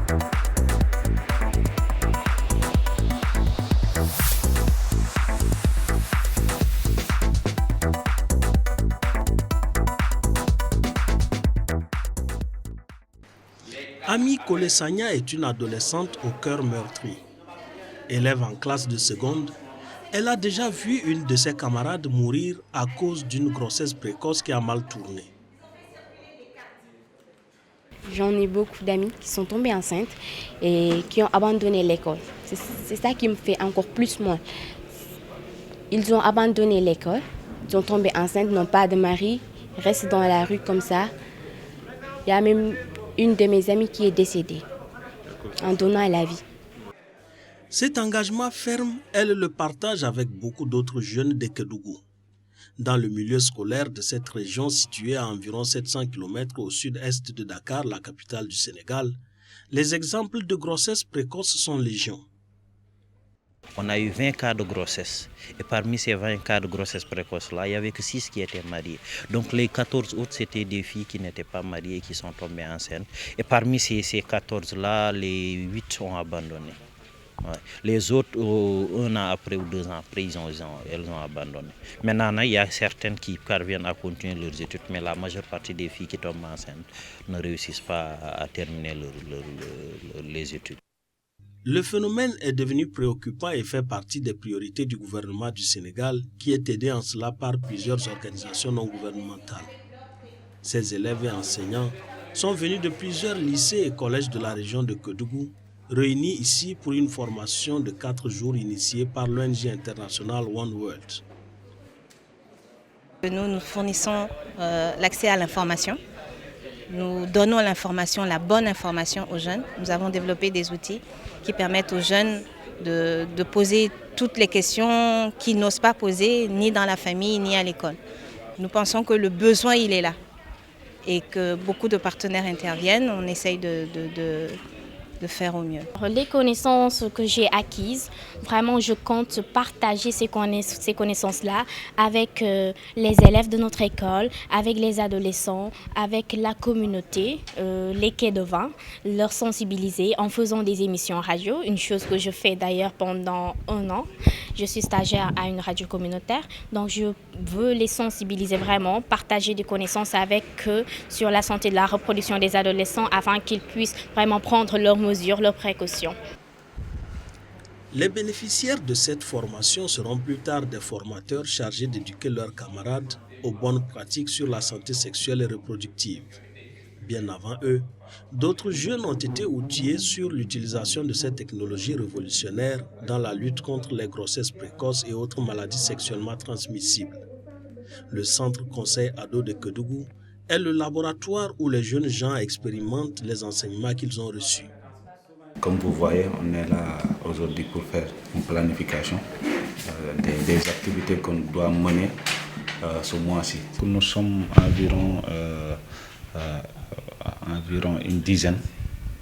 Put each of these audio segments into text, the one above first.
Ami Kolesanya est une adolescente au cœur meurtri. Élève en classe de seconde, elle a déjà vu une de ses camarades mourir à cause d'une grossesse précoce qui a mal tourné. J'en ai beaucoup d'amis qui sont tombés enceintes et qui ont abandonné l'école. C'est ça qui me fait encore plus mal. Ils ont abandonné l'école, ils sont tombés enceintes, n'ont pas de mari, restent dans la rue comme ça. Il y a même une de mes amies qui est décédée en donnant la vie. Cet engagement ferme, elle le partage avec beaucoup d'autres jeunes de Kédougou. Dans le milieu scolaire de cette région située à environ 700 km au sud-est de Dakar, la capitale du Sénégal, les exemples de grossesse précoce sont légion. On a eu 20 cas de grossesse. Et parmi ces 20 cas de grossesse précoce-là, il n'y avait que 6 qui étaient mariés. Donc les 14 autres, c'était des filles qui n'étaient pas mariées et qui sont tombées enceintes. Et parmi ces 14-là, les 8 ont abandonné. Ouais. Les autres, 1 an après ou 2 ans après, elles ont abandonné. Maintenant, il y a certaines qui parviennent à continuer leurs études, mais la majeure partie des filles qui tombent enceintes ne réussissent pas à terminer les études. Le phénomène est devenu préoccupant et fait partie des priorités du gouvernement du Sénégal, qui est aidé en cela par plusieurs organisations non gouvernementales. Ces élèves et enseignants sont venus de plusieurs lycées et collèges de la région de Kédougou, réunis ici pour une formation de 4 jours initiée par l'ONG internationale One World. Nous fournissons l'accès à l'information. Nous donnons l'information, la bonne information aux jeunes. Nous avons développé des outils qui permettent aux jeunes de poser toutes les questions qu'ils n'osent pas poser, ni dans la famille, ni à l'école. Nous pensons que le besoin, il est là et que beaucoup de partenaires interviennent. On essaye de faire au mieux. Les connaissances que j'ai acquises, vraiment je compte partager ces connaissances-là avec les élèves de notre école, avec les adolescents, avec la communauté, les quais de vin, leur sensibiliser en faisant des émissions radio, une chose que je fais d'ailleurs pendant 1 an. Je suis stagiaire à une radio communautaire, donc je veux les sensibiliser vraiment, partager des connaissances avec eux sur la santé de la reproduction des adolescents afin qu'ils puissent vraiment prendre leurs mesures, leurs précautions. Les bénéficiaires de cette formation seront plus tard des formateurs chargés d'éduquer leurs camarades aux bonnes pratiques sur la santé sexuelle et reproductive. Bien avant eux, d'autres jeunes ont été outillés sur l'utilisation de cette technologie révolutionnaire dans la lutte contre les grossesses précoces et autres maladies sexuellement transmissibles. Le Centre Conseil Ado de Kédougou est le laboratoire où les jeunes gens expérimentent les enseignements qu'ils ont reçus. Comme vous voyez, on est là aujourd'hui pour faire une planification des activités qu'on doit mener ce mois-ci. Nous sommes environ une dizaine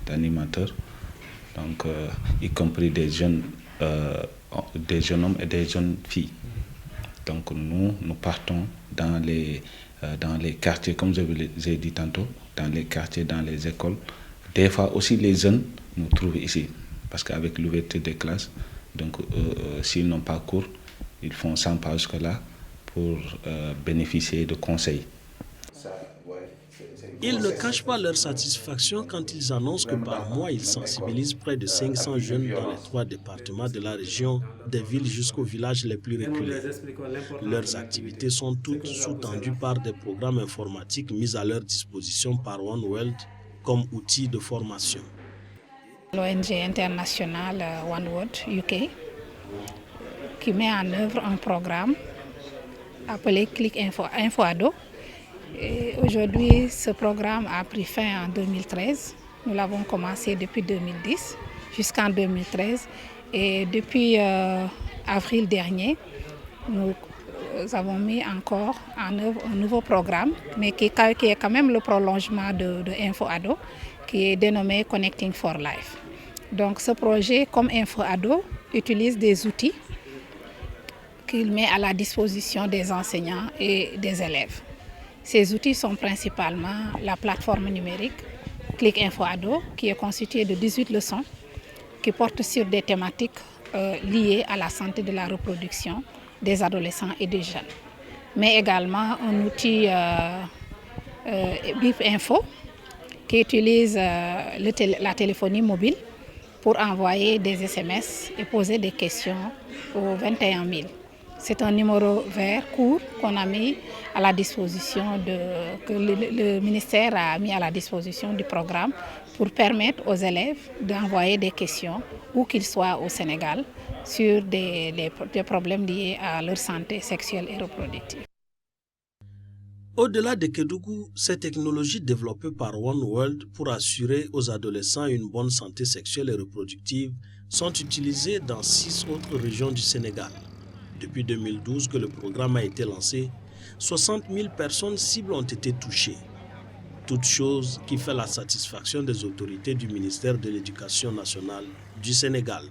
d'animateurs, donc, y compris des jeunes hommes et des jeunes filles. Donc nous partons dans les quartiers, comme je vous l'ai dit tantôt, dans les quartiers, dans les écoles. Des fois aussi les jeunes nous trouvent ici, parce qu'avec l'ouverture des classes, donc s'ils n'ont pas cours, ils font 100 pas jusque-là pour bénéficier de conseils. Ils ne cachent pas leur satisfaction quand ils annoncent que par mois, ils sensibilisent près de 500 jeunes dans les 3 départements de la région, des villes jusqu'aux villages les plus reculés. Leurs activités sont toutes sous-tendues par des programmes informatiques mis à leur disposition par One World comme outil de formation. L'ONG internationale One World UK qui met en œuvre un programme appelé Click Info Ado. Aujourd'hui, ce programme a pris fin en 2013. Nous l'avons commencé depuis 2010 jusqu'en 2013. Et depuis avril dernier, nous avons mis encore en œuvre un nouveau programme, mais qui est quand même le prolongement de Info Ado, qui est dénommé Connecting for Life. Donc ce projet, comme Info Ado, utilise des outils qu'il met à la disposition des enseignants et des élèves. Ces outils sont principalement la plateforme numérique Click Info Ado, qui est constitué de 18 leçons qui portent sur des thématiques liées à la santé de la reproduction des adolescents et des jeunes. Mais également un outil BIP Info qui utilise la téléphonie mobile pour envoyer des SMS et poser des questions aux 21 000. C'est un numéro vert court qu'on a mis à la disposition que le ministère a mis à la disposition du programme pour permettre aux élèves d'envoyer des questions, où qu'ils soient au Sénégal, sur des problèmes liés à leur santé sexuelle et reproductive. Au-delà de Kédougou, ces technologies développées par One World pour assurer aux adolescents une bonne santé sexuelle et reproductive sont utilisées dans 6 autres régions du Sénégal. Depuis 2012 que le programme a été lancé, 60 000 personnes cibles ont été touchées. Toute chose qui fait la satisfaction des autorités du ministère de l'Éducation nationale du Sénégal.